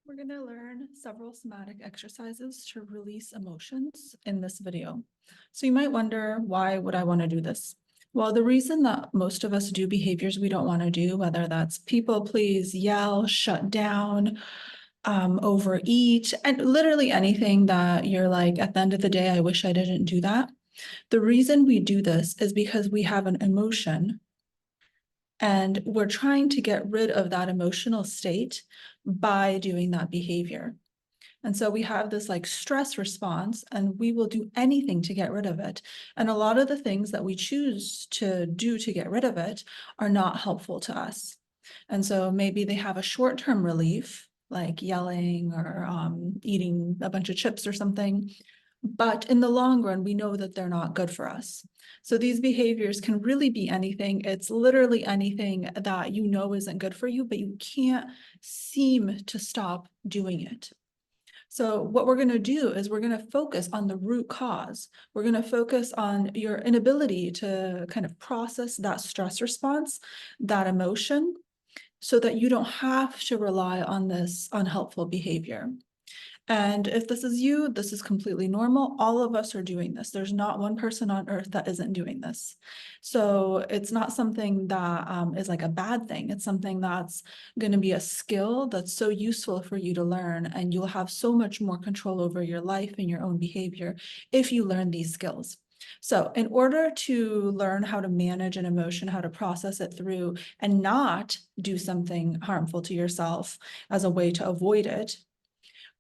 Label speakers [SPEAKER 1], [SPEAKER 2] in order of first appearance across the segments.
[SPEAKER 1] We're going to learn several somatic exercises to release emotions in this video. So you might wonder, why would I want to do this? Well, the reason that most of us do behaviors we don't want to do, whether that's people please, yell, shut down, overeat, and literally anything that you're like, at the end of the day, I wish I didn't do that. The reason we do this is because we have an emotion and we're trying to get rid of that emotional state by doing that behavior. And so we have this like stress response, and we will do anything to get rid of it. And a lot of the things that we choose to do to get rid of it are not helpful to us. And so maybe they have a short-term relief, like yelling or eating a bunch of chips or something. But in the long run, we know that they're not good for us. So these behaviors can really be anything. It's literally anything that you know isn't good for you, but you can't seem to stop doing it. So what we're going to do is we're going to focus on the root cause. We're going to focus on your inability to kind of process that stress response, that emotion, so that you don't have to rely on this unhelpful behavior. And if this is you, this is completely normal. All of us are doing this. There's not one person on earth that isn't doing this. So it's not something that is like a bad thing. It's something that's going to be a skill that's so useful for you to learn. And you'll have so much more control over your life and your own behavior if you learn these skills. So in order to learn how to manage an emotion, how to process it through and not do something harmful to yourself as a way to avoid it,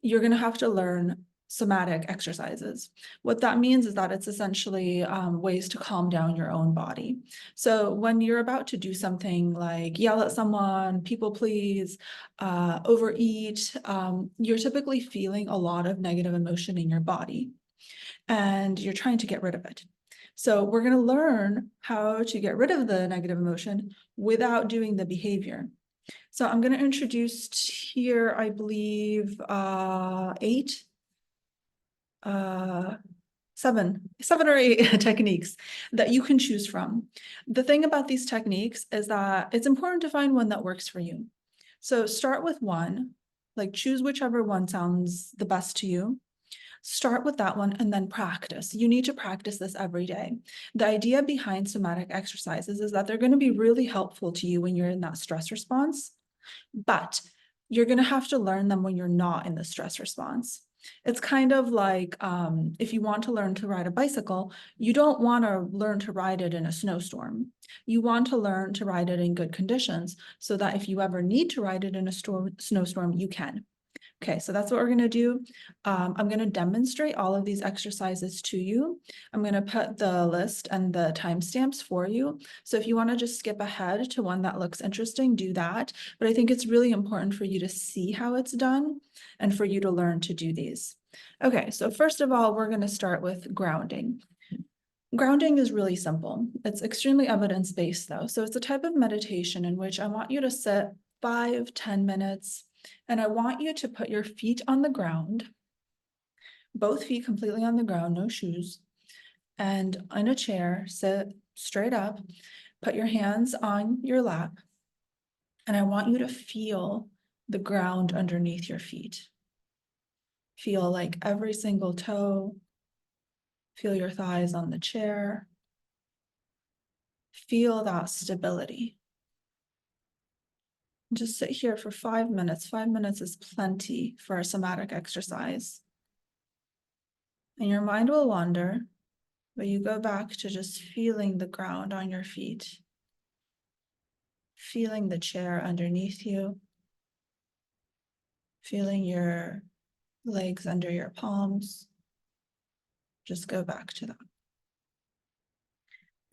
[SPEAKER 1] you're going to have to learn somatic exercises. What that means is that it's essentially ways to calm down your own body. So when you're about to do something like yell at someone, people please, overeat, you're typically feeling a lot of negative emotion in your body, and you're trying to get rid of it. So we're going to learn how to get rid of the negative emotion without doing the behavior. So I'm going to introduce here, I believe, seven or eight techniques that you can choose from. The thing about these techniques is that it's important to find one that works for you. So start with one, like choose whichever one sounds the best to you. Start with that one and then practice. You need to practice this every day. The idea behind somatic exercises is that they're going to be really helpful to you when you're in that stress response, but you're going to have to learn them when you're not in the stress response. It's kind of like if you want to learn to ride a bicycle, you don't want to learn to ride it in a snowstorm. You want to learn to ride it in good conditions so that if you ever need to ride it in a snowstorm, you can. Okay, so that's what we're going to do. I'm going to demonstrate all of these exercises to you. I'm going to put the list and the timestamps for you. So if you want to just skip ahead to one that looks interesting, do that. But I think it's really important for you to see how it's done and for you to learn to do these. Okay, so first of all, we're going to start with grounding. Grounding is really simple. It's extremely evidence-based though. So it's a type of meditation in which I want you to sit 5-10 minutes, and I want you to put your feet on the ground, both feet completely on the ground, no shoes, and in a chair, sit straight up, put your hands on your lap, and I want you to feel the ground underneath your feet. Feel like every single toe, feel your thighs on the chair, feel that stability. Just sit here for 5 minutes. 5 minutes is plenty for a somatic exercise. And your mind will wander, but you go back to just feeling the ground on your feet, feeling the chair underneath you, feeling your legs under your palms. Just go back to that.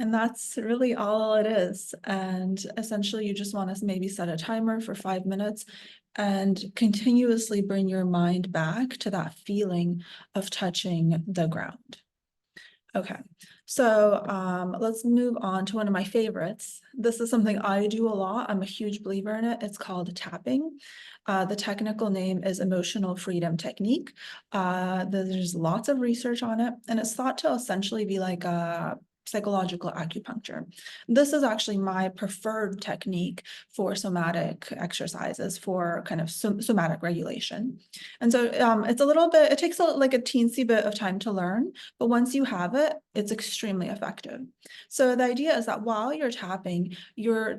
[SPEAKER 1] And that's really all it is. And essentially, you just want to maybe set a timer for 5 minutes and continuously bring your mind back to that feeling of touching the ground. Okay, so let's move on to one of my favorites. This is something I do a lot. I'm a huge believer in it. It's called tapping. The technical name is emotional freedom technique. There's lots of research on it, and it's thought to essentially be like a psychological acupuncture. This is actually my preferred technique for somatic exercises for kind of somatic regulation. And so it's a little bit, it takes like a teensy bit of time to learn, but once you have it, it's extremely effective. So the idea is that while you're tapping, you're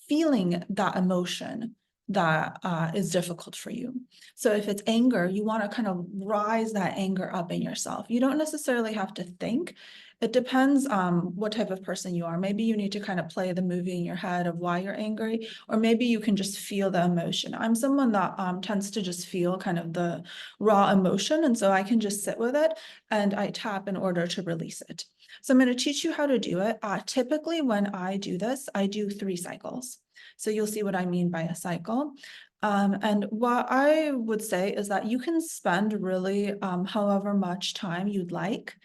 [SPEAKER 1] feeling that emotion that is difficult for you. So if it's anger, you want to kind of rise that anger up in yourself. You don't necessarily have to think. It depends what type of person you are. Maybe you need to kind of play the movie in your head of why you're angry, or maybe you can just feel the emotion. I'm someone that tends to just feel kind of the raw emotion, and so I can just sit with it and I tap in order to release it. So I'm going to teach you how to do it. Typically when I do this, I do 3 cycles. So you'll see what I mean by a cycle. And what I would say is that you can spend really however much time you'd like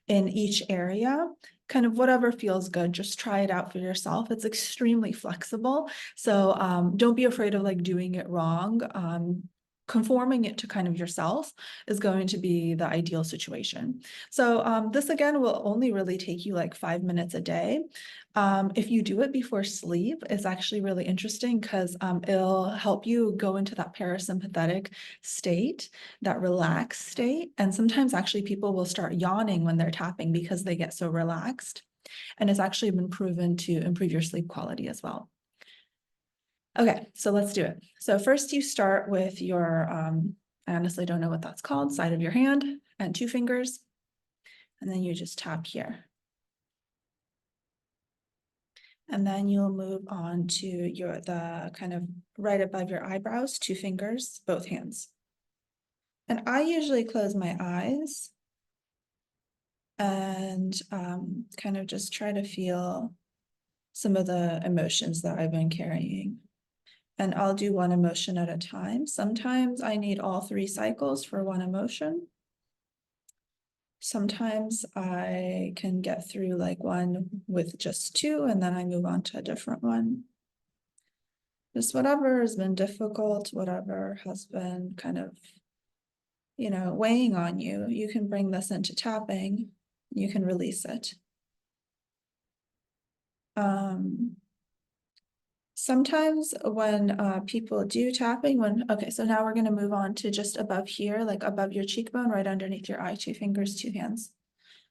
[SPEAKER 1] in each area, kind of whatever feels good, just try it out for yourself. It's extremely flexible. So don't be afraid of like doing it wrong. Conforming it to kind of yourself is going to be the ideal situation. So this again will only really take you like 5 minutes a day. If you do it before sleep, it's actually really interesting because it'll help you go into that parasympathetic state, that relaxed state. And sometimes actually people will start yawning when they're tapping because they get so relaxed. And it's actually been proven to improve your sleep quality as well. Okay, so let's do it. So first you start with your, I honestly don't know what that's called, side of your hand and 2 fingers. And then you just tap here. And then you'll move on to the kind of right above your eyebrows, 2 fingers, both hands. And I usually close my eyes and kind of just try to feel some of the emotions that I've been carrying. And I'll do one emotion at a time. Sometimes I need all 3 cycles for one emotion. Sometimes I can get through like one with just 2, and then I move on to a different one. Just whatever has been difficult, whatever has been kind of, weighing on you, you can bring this into tapping, you can release it. Sometimes when people do tapping, okay, so now we're going to move on to just above here, like above your cheekbone, right underneath your eye, 2 fingers, 2 hands.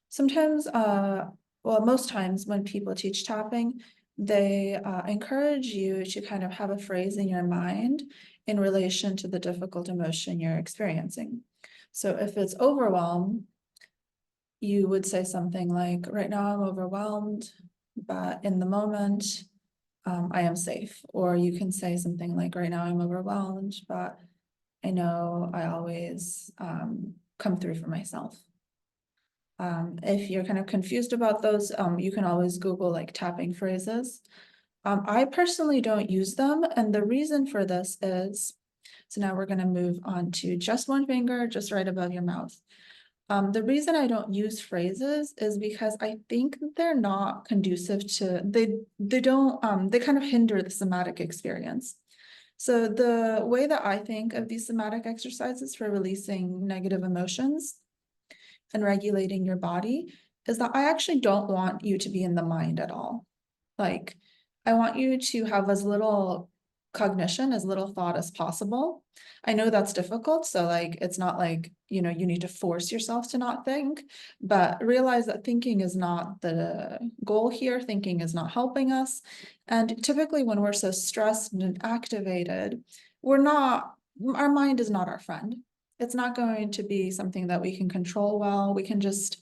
[SPEAKER 1] Sometimes, well, most times when people teach tapping, they encourage you to kind of have a phrase in your mind in relation to the difficult emotion you're experiencing. So if it's overwhelm, you would say something like, right now I'm overwhelmed, but in the moment, I am safe. Or you can say something like, right now I'm overwhelmed, but I know I always come through for myself. If you're kind of confused about those, you can always Google like tapping phrases. I personally don't use them. And the reason for this is, so now we're going to move on to just 1 finger, just right above your mouth. The reason I don't use phrases is because I think they're not conducive to, they kind of hinder the somatic experience. So the way that I think of these somatic exercises for releasing negative emotions and regulating your body is that I actually don't want you to be in the mind at all. Like, I want you to have as little cognition, as little thought as possible. I know that's difficult, so like it's not like, you need to force yourself to not think, but realize that thinking is not the goal here. Thinking is not helping us. And typically when we're so stressed and activated, our mind is not our friend. It's not going to be something that we can control well. We can just,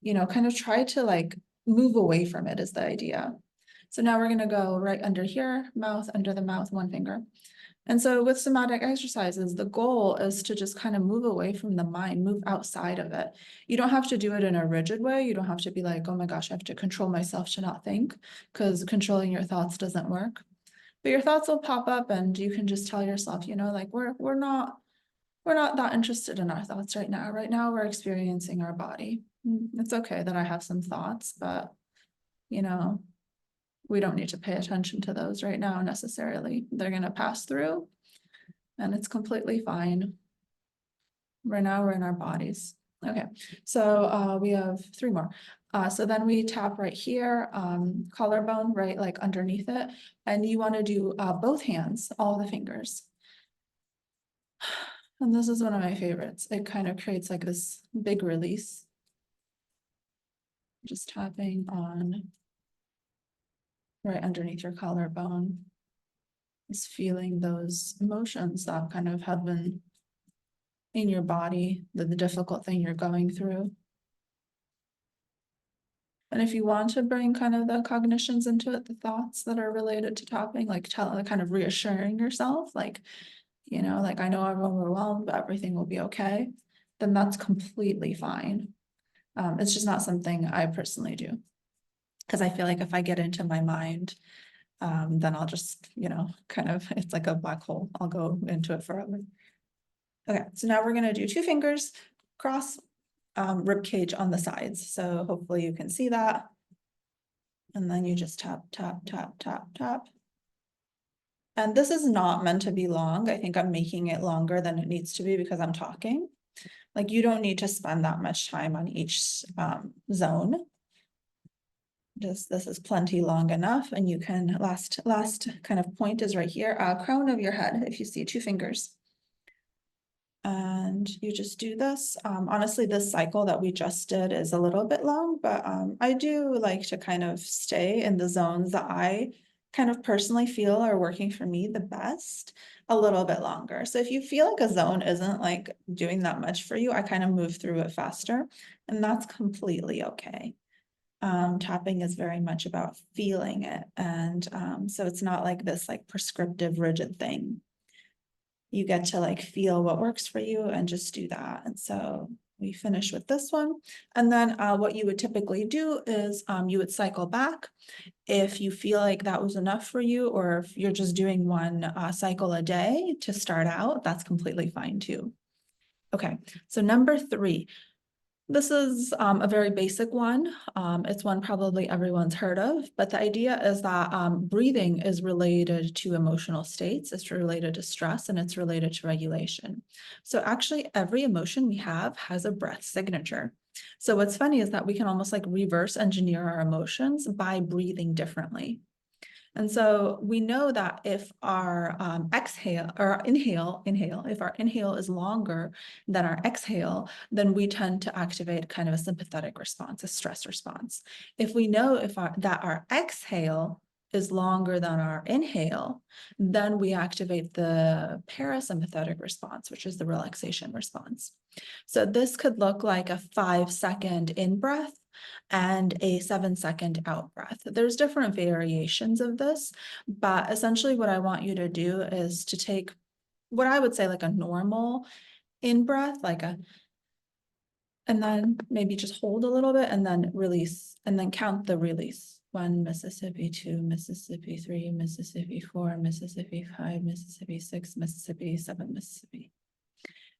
[SPEAKER 1] kind of try to like move away from it is the idea. So now we're going to go right under here, mouth, under the mouth, 1 finger. And so with somatic exercises, the goal is to just kind of move away from the mind, move outside of it. You don't have to do it in a rigid way. You don't have to be like, oh my gosh, I have to control myself to not think, because controlling your thoughts doesn't work. But your thoughts will pop up and you can just tell yourself, like we're not that interested in our thoughts right now. Right now we're experiencing our body. It's okay that I have some thoughts, but we don't need to pay attention to those right now necessarily. They're going to pass through and it's completely fine. Right now we're in our bodies. Okay, so we have 3 more. So then we tap right here, collarbone, right, like underneath it. And you want to do both hands, all the fingers. And this is one of my favorites. It kind of creates like this big release. Just tapping on right underneath your collarbone. Just feeling those emotions that kind of have been in your body, the difficult thing you're going through. And if you want to bring kind of the cognitions into it, the thoughts that are related to tapping, like kind of reassuring yourself, like, you know, like I know I'm overwhelmed, but everything will be okay, then that's completely fine. It's just not something I personally do. Because I feel like if I get into my mind, then I'll just, you know, kind of, it's like a black hole. I'll go into it forever. Okay, so now we're gonna do 2 fingers cross rib cage on the sides. So hopefully you can see that. And then you just tap, tap, tap, tap, tap. And this is not meant to be long. I think I'm making it longer than it needs to be because I'm talking. Like you don't need to spend that much time on each zone. Just this is plenty long enough, and you can last kind of point is right here, crown of your head, if you see 2 fingers. And you just do this. Honestly, this cycle that we just did is a little bit long, but I do like to kind of stay in the zones that I kind of personally feel are working for me the best a little bit longer. So if you feel like a zone isn't like doing that much for you, I kind of move through it faster, and that's completely okay. Tapping is very much about feeling it. And so it's not like this like prescriptive rigid thing. You get to like feel what works for you and just do that. And so we finish with this one. And then what you would typically do is you would cycle back. If you feel like that was enough for you, or if you're just doing one cycle a day to start out, that's completely fine too. Okay, so number 3. This is a very basic one. It's one probably everyone's heard of, but the idea is that breathing is related to emotional states, it's related to stress, and it's related to regulation. So actually every emotion we have has a breath signature. So what's funny is that we can almost like reverse engineer our emotions by breathing differently. And so we know that if our exhale or inhale, if our inhale is longer than our exhale, then we tend to activate kind of a sympathetic response, a stress response. If we know that our exhale is longer than our inhale, then we activate the parasympathetic response, which is the relaxation response. So this could look like a 5-second in breath and a 7-second out breath. There's different variations of this, but essentially what I want you to do is to take what I would say like a normal in breath, and then maybe just hold a little bit and then release, and then count the release. 1 Mississippi, 2 Mississippi, 3 Mississippi, 4 Mississippi, 5 Mississippi, 6 Mississippi, 7 Mississippi.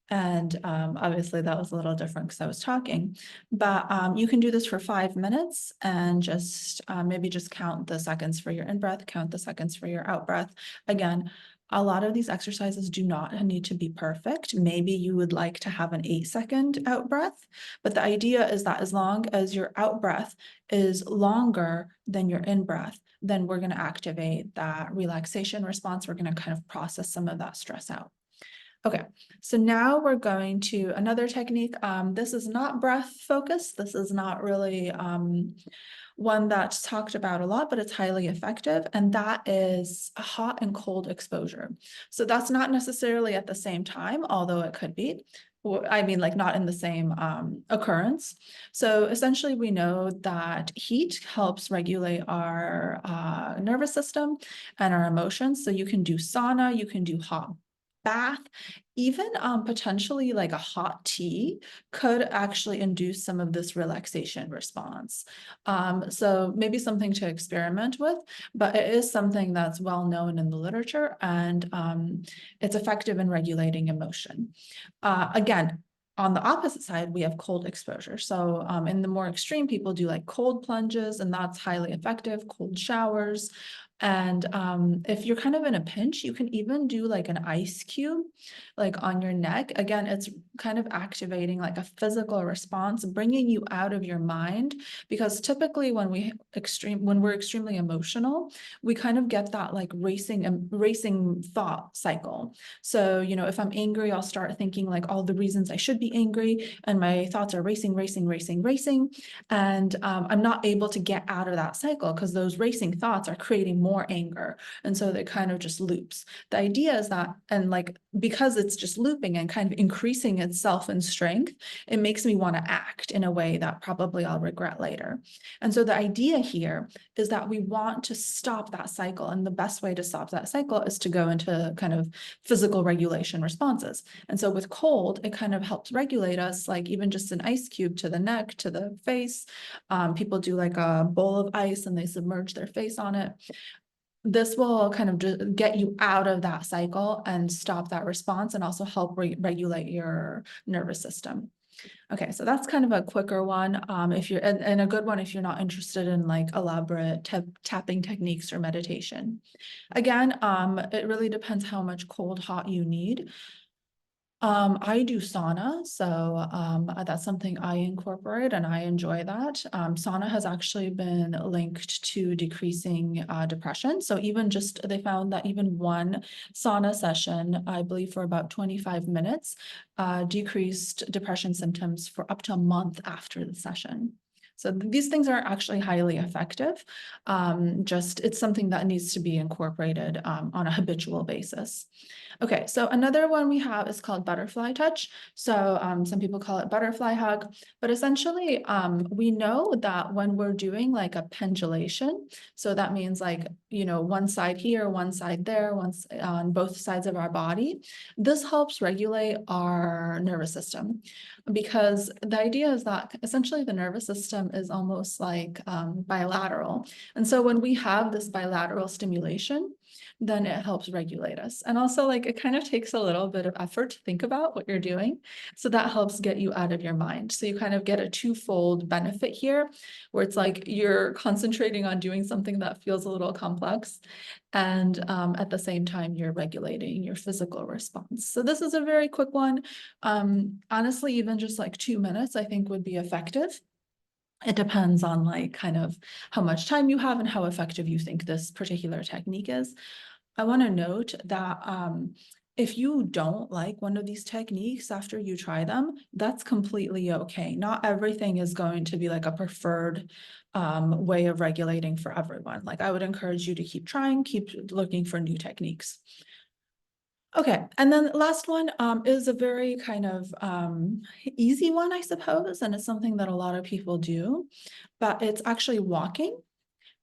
[SPEAKER 1] And obviously that was a little different because I was talking, but you can do this for 5 minutes and just maybe just count the seconds for your in-breath, count the seconds for your out-breath. Again, a lot of these exercises do not need to be perfect. Maybe you would like to have an 8-second out-breath, but the idea is that as long as your out-breath is longer than your in-breath, then we're going to activate that relaxation response. We're going to kind of process some of that stress out. Okay, so now we're going to another technique. This is not breath focused. This is not really one that's talked about a lot, but it's highly effective. And that is a hot and cold exposure. So that's not necessarily at the same time, although it could be. I mean, like not in the same occurrence. So essentially we know that heat helps regulate our nervous system and our emotions. So you can do sauna, you can do hot bath, even potentially like a hot tea could actually induce some of this relaxation response. So maybe something to experiment with, but it is something that's well known in the literature, and it's effective in regulating emotion. Again, on the opposite side, we have cold exposure. So in the more extreme, people do like cold plunges, and that's highly effective, cold showers. And if you're kind of in a pinch, you can even do like an ice cube, like on your neck. Again, it's kind of activating like a physical response, bringing you out of your mind, because typically when we're extremely emotional, we kind of get that like racing thought cycle. So, you know, if I'm angry, I'll start thinking like all the reasons I should be angry, and my thoughts are racing, racing, racing, racing. And I'm not able to get out of that cycle because those racing thoughts are creating more anger. And so they kind of just loops. The idea is that, and like, because it's just looping and kind of increasing itself in strength, it makes me want to act in a way that probably I'll regret later. And so the idea here is that we want to stop that cycle. And the best way to stop that cycle is to go into kind of physical regulation responses. And so with cold, it kind of helps regulate us, like even just an ice cube to the neck, to the face. People do like a bowl of ice and they submerge their face on it. This will kind of just get you out of that cycle and stop that response, and also help regulate your nervous system. Okay, so that's kind of a quicker one. If you're and a good one if you're not interested in like elaborate tapping techniques or meditation. Again, it really depends how much cold hot you need. I do sauna, so that's something I incorporate and I enjoy that. Sauna has actually been linked to decreasing depression. So even just, they found that even one sauna session, I believe for about 25 minutes, decreased depression symptoms for up to a month after the session. So these things are actually highly effective. Just it's something that needs to be incorporated on a habitual basis. Okay, so another one we have is called butterfly touch. So some people call it butterfly hug, but essentially we know that when we're doing like a pendulation, so that means like, you know, one side here, one side there, once on both sides of our body, this helps regulate our nervous system, because the idea is that essentially the nervous system is almost like bilateral. And so when we have this bilateral stimulation, then it helps regulate us. And also like it kind of takes a little bit of effort to think about what you're doing. So that helps get you out of your mind. So you kind of get a twofold benefit here, where it's like you're concentrating on doing something that feels a little complex. And at the same time, you're regulating your physical response. So this is a very quick one. Honestly, even just like 2 minutes, I think would be effective. It depends on like kind of how much time you have and how effective you think this particular technique is. I want to note that if you don't like one of these techniques after you try them, that's completely okay. Not everything is going to be like a preferred way of regulating for everyone. Like I would encourage you to keep trying, keep looking for new techniques. Okay, and then the last one is a very kind of easy one, I suppose, and it's something that a lot of people do, but it's actually walking,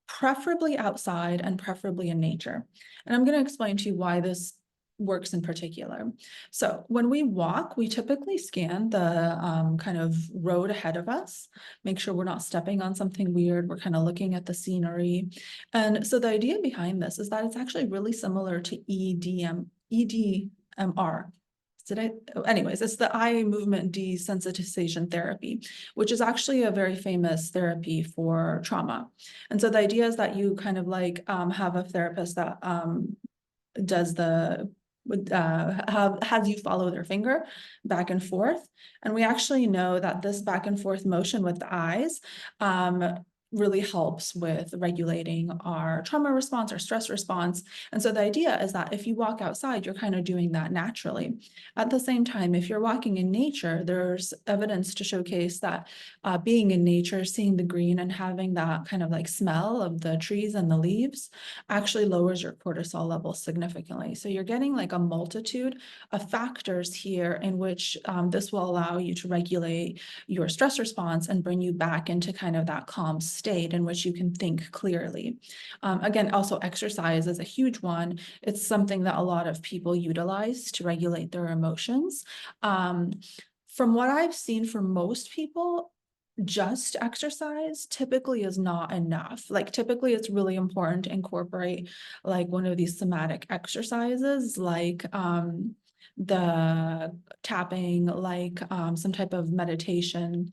[SPEAKER 1] preferably outside and preferably in nature. And I'm going to explain to you why this works in particular. So when we walk, we typically scan the kind of road ahead of us, make sure we're not stepping on something weird. We're kind of looking at the scenery. And so the idea behind this is that it's actually really similar to EDMR. Anyways, it's the eye movement desensitization therapy, which is actually a very famous therapy for trauma. And so the idea is that you kind of like have a therapist that does has you follow their finger back and forth. And we actually know that this back and forth motion with the eyes really helps with regulating our trauma response, our stress response. And so the idea is that if you walk outside, you're kind of doing that naturally. At the same time, if you're walking in nature, there's evidence to showcase that being in nature, seeing the green and having that kind of like smell of the trees and the leaves actually lowers your cortisol levels significantly. So you're getting like a multitude of factors here in which this will allow you to regulate your stress response and bring you back into kind of that calm state in which you can think clearly. Again, also exercise is a huge one. It's something that a lot of people utilize to regulate their emotions. From what I've seen for most people, just exercise typically is not enough. Like typically it's really important to incorporate like one of these somatic exercises, like the tapping, like some type of meditation,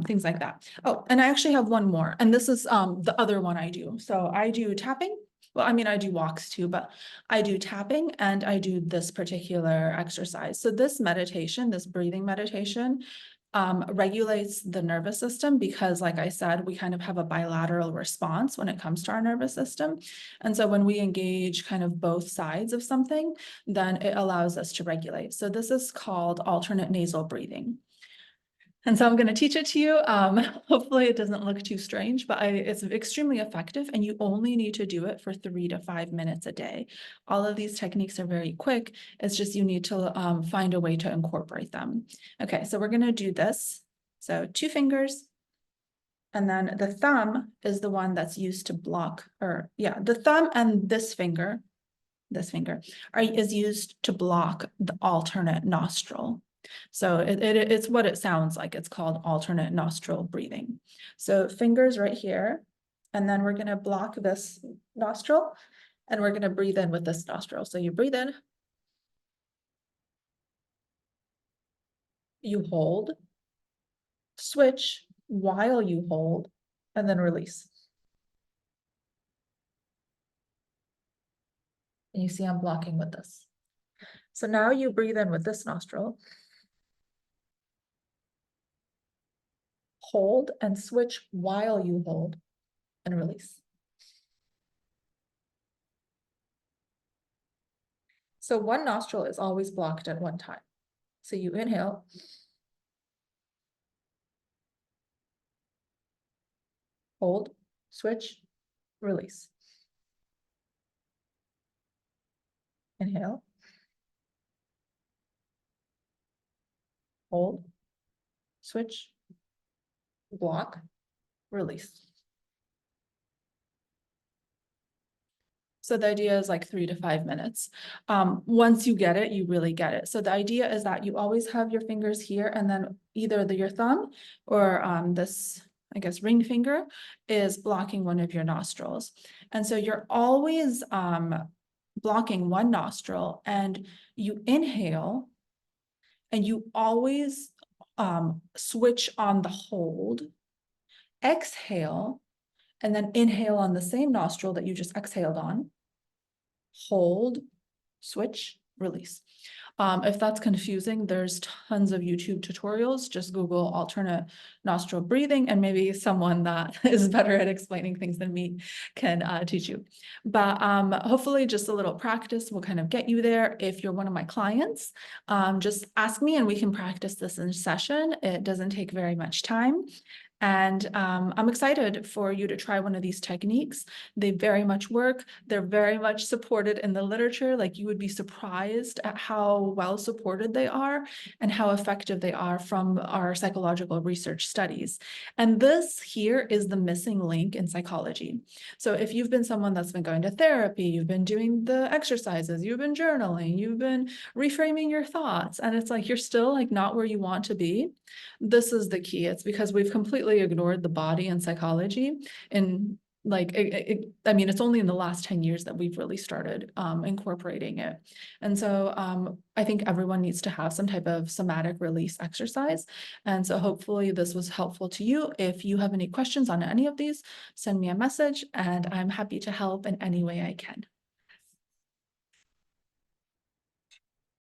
[SPEAKER 1] things like that. Oh, and I actually have one more, and this is the other one I do. So I do tapping, well, I mean, I do walks too, but I do tapping and I do this particular exercise. So this meditation, this breathing meditation, regulates the nervous system because, like I said, we kind of have a bilateral response when it comes to our nervous system. And so when we engage kind of both sides of something, then it allows us to regulate. So this is called alternate nasal breathing. And so I'm going to teach it to you. Hopefully it doesn't look too strange, but it's extremely effective and you only need to do it for 3 to 5 minutes a day. All of these techniques are very quick. It's just you need to find a way to incorporate them. Okay, so we're going to do this. So 2 fingers. And then the thumb is the one that's used to block, or yeah, the thumb and this finger is used to block the alternate nostril. So it's what it sounds like. It's called alternate nostril breathing. So fingers right here, and then we're going to block this nostril and we're going to breathe in with this nostril. So you breathe in, you hold, switch while you hold, and then release. And you see I'm blocking with this. So now you breathe in with this nostril, hold and switch while you hold, and release. So one nostril is always blocked at one time. So you inhale, hold, switch, release. Inhale, hold, switch, block, release. So the idea is like 3 to 5 minutes. Once you get it, you really get it. So the idea is that you always have your fingers here, and then either your thumb or this, I guess, ring finger is blocking one of your nostrils. And so you're always blocking one nostril, and you inhale, and you always switch on the hold, exhale, and then inhale on the same nostril that you just exhaled on, hold, switch, release. If that's confusing, there's tons of YouTube tutorials. Just Google alternate nostril breathing, and maybe someone that is better at explaining things than me can teach you. But hopefully just a little practice will kind of get you there. If you're one of my clients, just ask me and we can practice this in session. It doesn't take very much time. And I'm excited for you to try one of these techniques. They very much work. They're very much supported in the literature. Like, you would be surprised at how well supported they are and how effective they are from our psychological research studies. And this here is the missing link in psychology. So if you've been someone that's been going to therapy, you've been doing the exercises, you've been journaling, you've been reframing your thoughts, and it's like you're still like not where you want to be, this is the key. It's because we've completely ignored the body and psychology. And like, I mean, it's only in the last 10 years that we've really started incorporating it. And so I think everyone needs to have some type of somatic release exercise. And so hopefully this was helpful to you. If you have any questions on any of these, send me a message and I'm happy to help in any way I can.